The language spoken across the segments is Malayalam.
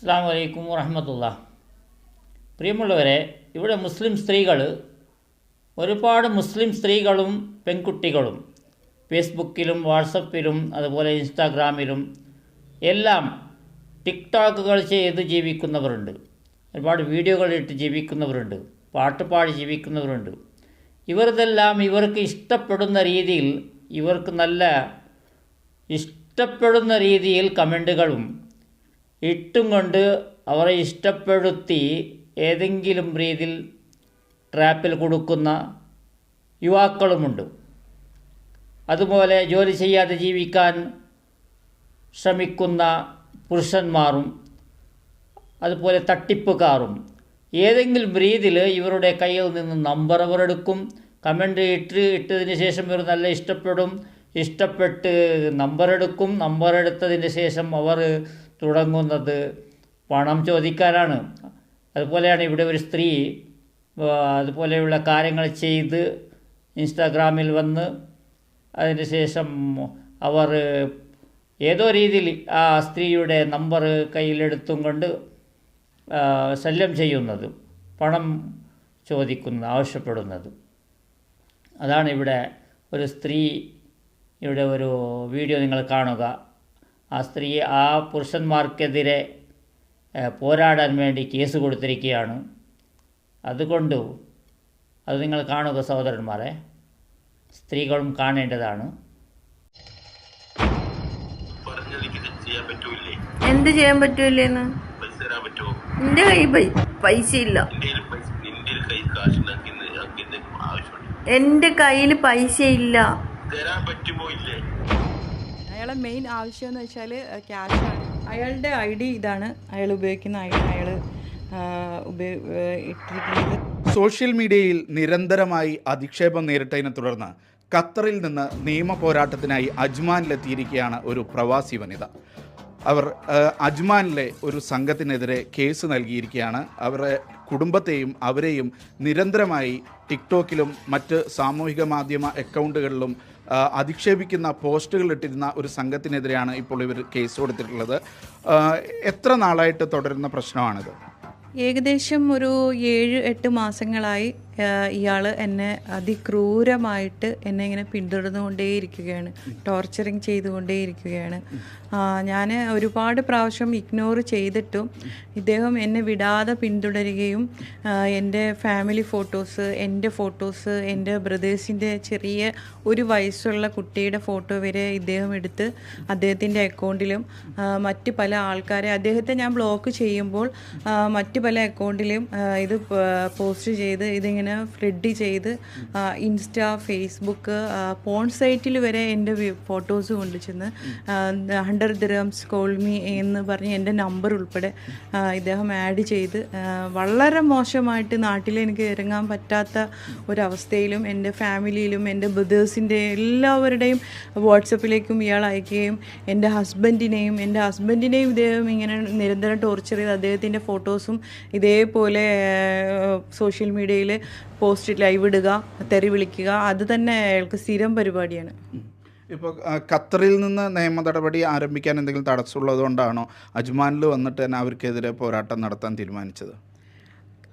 അസ്സാം വലൈക്കും വറഹമത്തുള്ള. പ്രിയമുള്ളവരെ, ഇവിടെ മുസ്ലിം സ്ത്രീകൾ, ഒരുപാട് മുസ്ലിം സ്ത്രീകളും പെൺകുട്ടികളും ഫേസ്ബുക്കിലും വാട്സപ്പിലും അതുപോലെ ഇൻസ്റ്റാഗ്രാമിലും എല്ലാം ടിക്ടോക്കുകൾ ചെയ്ത് ജീവിക്കുന്നവരുണ്ട്. ഒരുപാട് വീഡിയോകൾ ഇട്ട് ജീവിക്കുന്നവരുണ്ട്, പാട്ട് പാടി ജീവിക്കുന്നവരുണ്ട്. ഇവരിതെല്ലാം ഇവർക്ക് ഇഷ്ടപ്പെടുന്ന രീതിയിൽ, ഇവർക്ക് നല്ല ഇഷ്ടപ്പെടുന്ന രീതിയിൽ കമൻറ്റുകളും ഇട്ടും കൊണ്ട് അവരെ ഇഷ്ടപ്പെടുത്തി ഏതെങ്കിലും രീതിയിൽ ട്രാപ്പിൽ കൊടുക്കുന്ന യുവാക്കളുമുണ്ട്. അതുപോലെ ജോലി ചെയ്യാതെ ജീവിക്കാൻ ശ്രമിക്കുന്ന പുരുഷന്മാരും അതുപോലെ തട്ടിപ്പുകാരും ഏതെങ്കിലും രീതിയിൽ ഇവരുടെ കയ്യിൽ നിന്ന് നമ്പർ അവർ എടുക്കും. കമൻ്റ് ഇട്ടതിന് ശേഷം ഇവർ നല്ല ഇഷ്ടപ്പെട്ട് നമ്പർ എടുക്കും. നമ്പർ എടുത്തതിന് ശേഷം അവർ തുടങ്ങുന്നത് പണം ചോദിക്കാനാണ്. അതുപോലെയാണ് ഇവിടെ ഒരു സ്ത്രീ അതുപോലെയുള്ള കാര്യങ്ങൾ ചെയ്ത് ഇൻസ്റ്റാഗ്രാമിൽ വന്ന് അതിന് ശേഷം അവർ ഏതോ രീതിയിൽ ആ സ്ത്രീയുടെ നമ്പർ കയ്യിലെടുത്തും കൊണ്ട് ശല്യം ചെയ്യുന്നത്, പണം ആവശ്യപ്പെടുന്നത്. അതാണ് ഇവിടെ ഒരു സ്ത്രീയുടെ ഒരു വീഡിയോ നിങ്ങൾ കാണുക. ആ സ്ത്രീ ആ പുരുഷന്മാർക്കെതിരെ പോരാടാൻ വേണ്ടി കേസ് കൊടുത്തിരിക്കുകയാണ്. അതുകൊണ്ട് അത് നിങ്ങൾ കാണുക സഹോദരന്മാരെ, സ്ത്രീകളും കാണേണ്ടതാണ്. എന്ത് ചെയ്യാൻ പറ്റൂലേന്ന്? എന്റെ കയ്യിൽ പൈസ ഇല്ല. എന്റെ കയ്യിൽ പൈസ ഇല്ല. അയാളെ മെയിൻ ആവശ്യം എന്ന് വെച്ചാൽ ക്യാഷാണ്. അയാളുടെ ID ഇതാണ്, അയാൾ ഉപയോഗിക്കുന്ന ID അയാൾ ഇട്ടിരിക്കുന്നത്. സോഷ്യൽ മീഡിയയിൽ നിരന്തരമായി അധിക്ഷേപം നേരിട്ടതിനെ തുടർന്ന് ഖത്തറിൽ നിന്ന് നിയമ പോരാട്ടത്തിനായി അജ്മാനിലെത്തിയിരിക്കുകയാണ് ഒരു പ്രവാസി വനിത. അവർ അജ്മാനിലെ ഒരു സംഘത്തിനെതിരെ കേസ് നൽകിയിരിക്കുകയാണ്. അവരുടെ കുടുംബത്തെയും അവരെയും നിരന്തരമായി ടിക്ടോക്കിലും മറ്റ് സാമൂഹിക മാധ്യമ അക്കൗണ്ടുകളിലും അധിക്ഷേപിക്കുന്ന പോസ്റ്റുകൾ ഇട്ടിരുന്ന ഒരു സംഘത്തിനെതിരെയാണ് ഇപ്പോൾ ഇവർ കേസ് കൊടുത്തിട്ടുള്ളത്. എത്ര നാളായിട്ട് തുടരുന്ന പ്രശ്നമാണിത്? ഏകദേശം ഒരു 7-8 മാസങ്ങളായി ഇയാൾ എന്നെ അതിക്രൂരമായിട്ട് എന്നെ ഇങ്ങനെ പിന്തുടർന്നുകൊണ്ടേയിരിക്കുകയാണ്, ടോർച്ചറിങ് ചെയ്തുകൊണ്ടേയിരിക്കുകയാണ്. ഞാൻ ഒരുപാട് പ്രാവശ്യം ഇഗ്നോർ ചെയ്തിട്ടും ഇദ്ദേഹം എന്നെ വിടാതെ പിന്തുടരുകയും എൻ്റെ ഫാമിലി ഫോട്ടോസ്, എൻ്റെ ബ്രദേഴ്സിൻ്റെ ചെറിയ 1 വയസ്സുള്ള കുട്ടിയുടെ ഫോട്ടോ വരെ ഇദ്ദേഹം എടുത്ത് അദ്ദേഹത്തിൻ്റെ അക്കൗണ്ടിലും മറ്റ് പല ആൾക്കാരെ, അദ്ദേഹത്തെ ഞാൻ ബ്ലോക്ക് ചെയ്യുമ്പോൾ മറ്റ് പല അക്കൗണ്ടിലും ഇത് പോസ്റ്റ് ചെയ്ത് ഇതിങ്ങനെ ഫ്ലഡ് ചെയ്ത് ഇൻസ്റ്റാ, ഫേസ്ബുക്ക്, പോൺ സൈറ്റിൽ വരെ എൻ്റെ ഫോട്ടോസ് കൊണ്ടു ചെന്ന് 100 dirhams കോൾ മീ എന്ന് പറഞ്ഞ് എൻ്റെ നമ്പർ ഉൾപ്പെടെ ഇദ്ദേഹം ആഡ് ചെയ്ത് വളരെ മോശമായിട്ട് നാട്ടിൽ എനിക്ക് ഇറങ്ങാൻ പറ്റാത്ത ഒരവസ്ഥയിലും എൻ്റെ ഫാമിലിയിലും എൻ്റെ ബ്രദേഴ്സിൻ്റെ എല്ലാവരുടെയും വാട്സപ്പിലേക്കും ഇയാൾ അയക്കുകയും എൻ്റെ ഹസ്ബൻഡിനെയും ഇദ്ദേഹം ഇങ്ങനെ നിരന്തരം ടോർച്ചർ ചെയ്ത് അദ്ദേഹത്തിൻ്റെ ഫോട്ടോസും ഇതേപോലെ സോഷ്യൽ മീഡിയയിൽ പോസ്റ്റ് ലൈവ് ഇടുക, തെറി വിളിക്കുക, അത് തന്നെ അയാൾക്ക് സ്ഥിരം പരിപാടിയാണ്. ഇപ്പോൾ ഖത്തറിൽ നിന്ന് നിയമ നടപടി ആരംഭിക്കാൻ എന്തെങ്കിലും തടസ്സമുള്ളത് കൊണ്ടാണോ അജ്മാനിൽ വന്നിട്ട് തന്നെ അവർക്കെതിരെ പോരാട്ടം നടത്താൻ തീരുമാനിച്ചത്?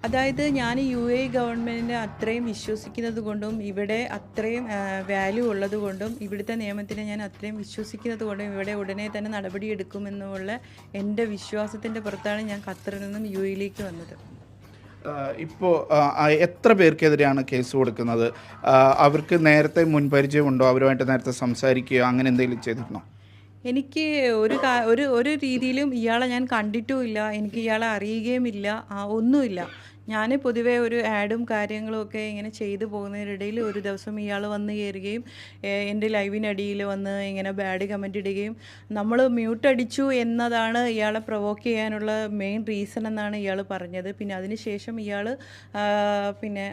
അതായത് ഞാൻ UAE ഗവൺമെൻറ്റിനെ അത്രയും വിശ്വസിക്കുന്നത് കൊണ്ടും ഇവിടെ അത്രയും വാല്യൂ ഉള്ളത് കൊണ്ടും ഇവിടുത്തെ നിയമത്തിനെ ഞാൻ അത്രയും വിശ്വസിക്കുന്നത് കൊണ്ടും ഇവിടെ ഉടനെ തന്നെ നടപടിയെടുക്കുമെന്നുള്ള എൻ്റെ വിശ്വാസത്തിൻ്റെ പുറത്താണ് ഞാൻ ഖത്തറിൽ നിന്നും UAEയിലേക്ക് വന്നത്. ഇപ്പോൾ എത്ര പേർക്കെതിരെയാണ് കേസ് കൊടുക്കുന്നത്? അവർക്ക് നേരത്തെ മുൻപരിചയമുണ്ടോ? അവരുമായിട്ട് നേരത്തെ സംസാരിക്കുകയോ അങ്ങനെ എന്തെങ്കിലും ചെയ്തിരുന്നോ? എനിക്ക് ഒരു രീതിയിലും ഇയാളെ ഞാൻ കണ്ടിട്ടുമില്ല, എനിക്ക് ഇയാളെ അറിയുകയുമില്ല, ഒന്നുമില്ല. ഞാൻ പൊതുവേ ഒരു ആഡും കാര്യങ്ങളും ഒക്കെ ഇങ്ങനെ ചെയ്തു പോകുന്നതിനിടയിൽ ഒരു ദിവസം ഇയാൾ വന്ന് കയറുകയും എൻ്റെ ലൈവിനടിയിൽ വന്ന് ഇങ്ങനെ ബാഡ് കമൻ്റ് ഇടുകയും നമ്മൾ മ്യൂട്ട് അടിച്ചു എന്നതാണ് ഇയാളെ പ്രൊവോക്ക് ചെയ്യാനുള്ള മെയിൻ റീസൺ എന്നാണ് ഇയാൾ പറഞ്ഞത്. പിന്നെ അതിനുശേഷം ഇയാൾ പിന്നെ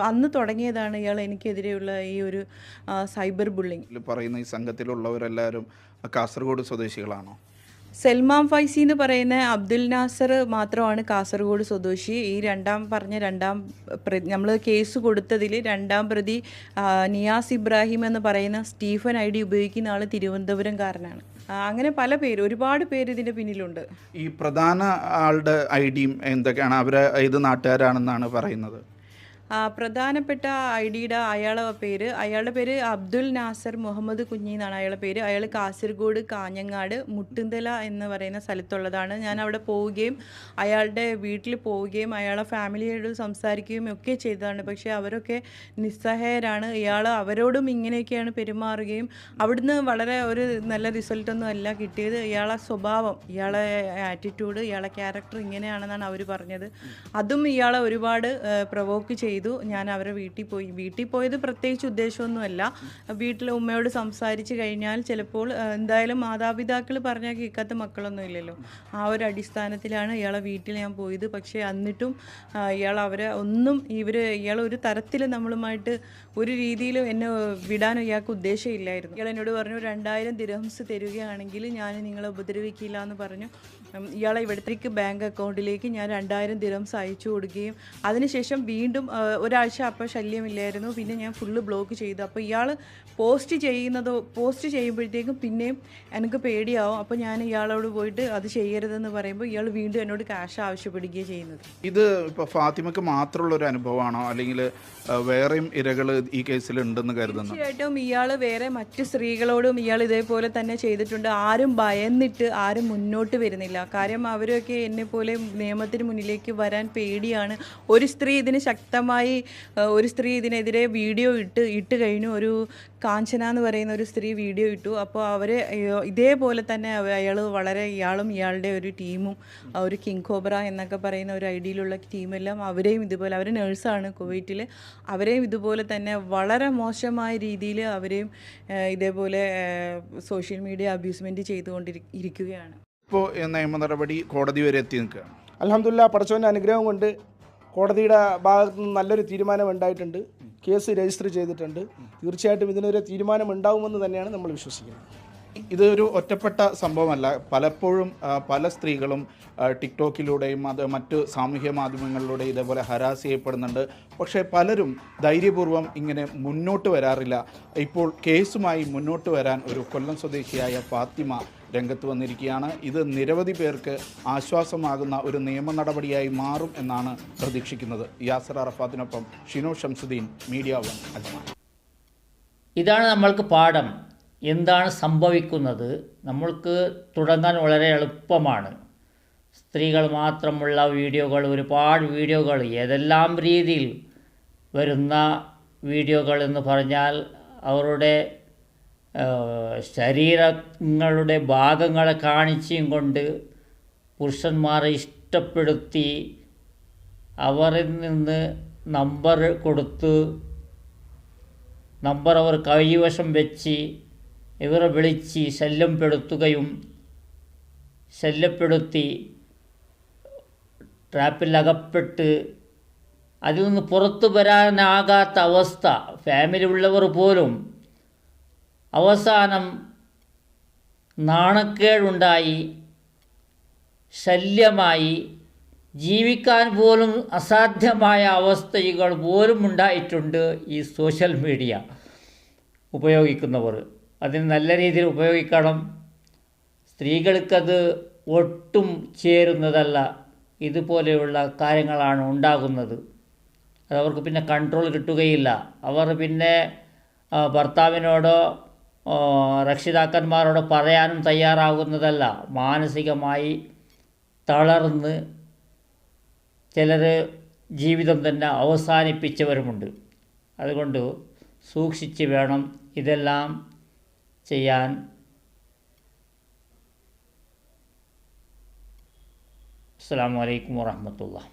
അന്ന് തുടങ്ങിയതാണ് ഇയാൾ എനിക്കെതിരെയുള്ള ഈ ഒരു സൈബർ ബുള്ളിങ്. പറയുന്ന ഈ സംഘത്തിലുള്ളവരെല്ലാവരും കാസർഗോഡ് സ്വദേശികളാണോ? സൽമാൻ ഫൈസി എന്ന് പറയുന്ന അബ്ദുൽ നാസർ മാത്രമാണ് കാസർഗോഡ് സ്വദേശി. ഈ രണ്ടാം നമ്മൾ കേസ് കൊടുത്തതിൽ രണ്ടാം പ്രതി നിയാസ് ഇബ്രാഹിം എന്ന് പറയുന്ന സ്റ്റീഫൻ ID ഉപയോഗിക്കുന്ന ആൾ തിരുവനന്തപുരംകാരനാണ്. അങ്ങനെ പല പേര്, ഒരുപാട് പേര് ഇതിൻ്റെ പിന്നിലുണ്ട്. ഈ പ്രധാന ആളുടെ ഐഡിയും എന്തൊക്കെയാണ്? അവർ ഏത് നാട്ടുകാരാണെന്നാണ് പറയുന്നത്? പ്രധാനപ്പെട്ട അയാളുടെ പേര് അബ്ദുൽ നാസർ മുഹമ്മദ് കുഞ്ഞി എന്നാണ് അയാളുടെ പേര്. അയാൾ കാസർഗോഡ് കാഞ്ഞങ്ങാട് മുട്ടുന്തല എന്ന് പറയുന്ന സ്ഥലത്തുള്ളതാണ്. ഞാൻ അവിടെ പോവുകയും അയാളുടെ വീട്ടിൽ പോവുകയും അയാളെ ഫാമിലിയോട് സംസാരിക്കുകയും ഒക്കെ ചെയ്തതാണ്. പക്ഷേ അവരൊക്കെ നിസ്സഹായരാണ്. ഇയാൾ അവരോടും ഇങ്ങനെയൊക്കെയാണ് പെരുമാറുകയും അവിടുന്ന് വളരെ ഒരു നല്ല റിസൾട്ടൊന്നും അല്ല കിട്ടിയത്. ഇയാളെ സ്വഭാവം, ഇയാളെ ആറ്റിറ്റ്യൂഡ്, ഇയാളെ ക്യാരക്ടർ ഇങ്ങനെയാണെന്നാണ് അവർ പറഞ്ഞത്. അതും ഇയാളെ ഒരുപാട് പ്രൊവോക്ക് ചെയ്തു. ഞാൻ അവരെ വീട്ടിൽ പോയത് പ്രത്യേകിച്ച് ഉദ്ദേശമൊന്നുമല്ല. വീട്ടിൽ ഉമ്മയോട് സംസാരിച്ച് കഴിഞ്ഞാൽ ചിലപ്പോൾ എന്തായാലും മാതാപിതാക്കൾ പറഞ്ഞാൽ കേൾക്കാത്ത മക്കളൊന്നും ഇല്ലല്ലോ. ആ ഒരു അടിസ്ഥാനത്തിലാണ് ഇയാളെ വീട്ടിൽ ഞാൻ പോയത്. പക്ഷേ എന്നിട്ടും ഇയാൾ ഒരു തരത്തിൽ നമ്മളുമായിട്ട് ഒരു രീതിയിലും എന്നെ വിടാൻ ഇയാൾക്ക് ഉദ്ദേശമില്ലായിരുന്നു. ഇയാൾ എന്നോട് പറഞ്ഞു 2000 ദിർഹംസ് തരികയാണെങ്കിൽ ഞാൻ നിങ്ങളെ ഉപദ്രവിക്കില്ല എന്ന് പറഞ്ഞു. ഇയാളെ ഇവിടത്തേക്ക് ബാങ്ക് അക്കൗണ്ടിലേക്ക് ഞാൻ 2000 ദിർഹംസ് അയച്ചു കൊടുക്കുകയും അതിനുശേഷം വീണ്ടും ഒരാഴ്ച അപ്പോൾ ശല്യമില്ലായിരുന്നു. പിന്നെ ഞാൻ ഫുള്ള് ബ്ലോക്ക് ചെയ്തു. അപ്പോൾ ഇയാൾ പോസ്റ്റ് ചെയ്യുമ്പോഴത്തേക്കും പിന്നെയും എനിക്ക് പേടിയാവും. അപ്പോൾ ഞാൻ ഇയാളോട് പോയിട്ട് അത് ചെയ്യരുതെന്ന് പറയുമ്പോൾ ഇയാൾ വീണ്ടും എന്നോട് ക്യാഷ് ആവശ്യപ്പെടുകയാണ് ചെയ്യുന്നത്. ഇത് ഇപ്പോൾ ഫാത്തിമയ്ക്ക് മാത്രമുള്ളൊരു അനുഭവമാണോ, അല്ലെങ്കിൽ വേറെയും ഇരകൾ ഈ കേസിൽ ഉണ്ടെന്ന് കരുതുന്നു? തീർച്ചയായിട്ടും ഇയാൾ വേറെ മറ്റ് സ്ത്രീകളോടും ഇയാൾ ഇതേപോലെ തന്നെ ചെയ്തിട്ടുണ്ട്. ആരും ഭയന്നിട്ട് ആരും മുന്നോട്ട് വരുന്നില്ല. കാര്യം അവരൊക്കെ എന്നെപ്പോലെ നിയമത്തിന് മുന്നിലേക്ക് വരാൻ പേടിയാണ്. ഒരു സ്ത്രീ ഇതിനെതിരെ വീഡിയോ ഇട്ട് കഴിഞ്ഞു. ഒരു കാഞ്ചന എന്ന് പറയുന്ന ഒരു സ്ത്രീ വീഡിയോ ഇട്ടു. അപ്പോൾ അവർ ഇതേപോലെ തന്നെ ഇയാളും ഇയാളുടെ ഒരു ടീമും ഒരു കിങ് കോബ്ര എന്നൊക്കെ പറയുന്ന ഒരു ഐഡിയിലുള്ള ടീമെല്ലാം അവരെയും ഇതുപോലെ, അവർ നേഴ്സാണ് കുവൈറ്റിൽ, അവരെയും ഇതുപോലെ തന്നെ വളരെ മോശമായ രീതിയിൽ അവരെയും ഇതേപോലെ സോഷ്യൽ മീഡിയ അബ്യൂസ്മെൻറ്റ് ചെയ്തുകൊണ്ടിരിക്കുകയാണ്. ഇപ്പോൾ നിയമ നടപടി കോടതി വരെ എത്തി നിൽക്കുകയാണ്. അൽഹംദുലില്ലാ, പടച്ചവൻ്റെ അനുഗ്രഹം കൊണ്ട് കോടതിയുടെ ഭാഗത്തു നിന്ന് നല്ലൊരു തീരുമാനം ഉണ്ടായിട്ടുണ്ട്. കേസ് രജിസ്റ്റർ ചെയ്തിട്ടുണ്ട്. തീർച്ചയായിട്ടും ഇതിനൊരു തീരുമാനം ഉണ്ടാവുമെന്ന് തന്നെയാണ് നമ്മൾ വിശ്വസിക്കുന്നത്. ഇതൊരു ഒറ്റപ്പെട്ട സംഭവമല്ല. പലപ്പോഴും പല സ്ത്രീകളും ടിക്ടോക്കിലൂടെയും മറ്റ് സാമൂഹ്യ മാധ്യമങ്ങളിലൂടെയും ഇതേപോലെ ഹരാസ് ചെയ്യപ്പെടുന്നുണ്ട്. പക്ഷേ പലരും ധൈര്യപൂർവ്വം ഇങ്ങനെ മുന്നോട്ട് വരാറില്ല. ഇപ്പോൾ കേസുമായി മുന്നോട്ട് വരാൻ ഒരു കൊല്ലം സ്വദേശിയായ ഫാത്തിമ രംഗത്ത് വന്നിരിക്കുകയാണ്. ഇത് നിരവധി പേർക്ക് ആശ്വാസമാകുന്ന ഒരു നിയമ നടപടിയായി മാറും എന്നാണ് പ്രതീക്ഷിക്കുന്നത്. യാസർ അറഫാത്തിനൊപ്പം ഷിനോ ഷംസുദ്ദീൻ, മീഡിയ 1, അജ്മാൻ. ഇതാണ് നമ്മൾക്ക് പാഠം. എന്താണ് സംഭവിക്കുന്നത്? നമ്മൾക്ക് തുടങ്ങാൻ വളരെ എളുപ്പമാണ്. സ്ത്രീകൾ മാത്രമുള്ള വീഡിയോകൾ, ഒരുപാട് വീഡിയോകൾ, ഏതെല്ലാം രീതിയിൽ വരുന്ന വീഡിയോകൾ എന്ന് പറഞ്ഞാൽ അവരുടെ ശരീരങ്ങളുടെ ഭാഗങ്ങളെ കാണിച്ചും കൊണ്ട് പുരുഷന്മാരെ ഇഷ്ടപ്പെടുത്തി അവരിൽ നിന്ന് നമ്പർ കൊടുത്ത് നമ്പർ അവർ കൈവശം വെച്ച് ഇവരെ വിളിച്ച് ശല്യപ്പെടുത്തി ട്രാപ്പിലകപ്പെട്ട് അതിൽ നിന്ന് പുറത്തു വരാനാകാത്ത അവസ്ഥ, ഫാമിലി ഉള്ളവർ പോലും അവസാനം നാണക്കേടുണ്ടായി, ശല്യമായി, ജീവിക്കാൻ പോലും അസാധ്യമായ അവസ്ഥകൾ പോലും ഉണ്ടായിട്ടുണ്ട്. ഈ സോഷ്യൽ മീഡിയ ഉപയോഗിക്കുന്നവർ അതിന് നല്ല രീതിയിൽ ഉപയോഗിക്കണം. സ്ത്രീകൾക്കത് ഒട്ടും ചേരുന്നതല്ല. ഇതുപോലെയുള്ള കാര്യങ്ങളാണ് ഉണ്ടാകുന്നത്. അതവർക്ക് പിന്നെ കൺട്രോൾ കിട്ടുകയില്ല. അവർ പിന്നെ ഭർത്താവിനോടോ രക്ഷിതാക്കന്മാരോടോ പറയാനും തയ്യാറാകുന്നതല്ല. മാനസികമായി തളർന്ന് ചിലർ ജീവിതം തന്നെ അവസാനിപ്പിച്ചവരുമുണ്ട്. അതുകൊണ്ട് സൂക്ഷിച്ച് വേണം ഇതെല്ലാം ചെയ്യാൻ. അസ്സലാമു അലൈക്കും വറഹ്മത്തുള്ളാഹി.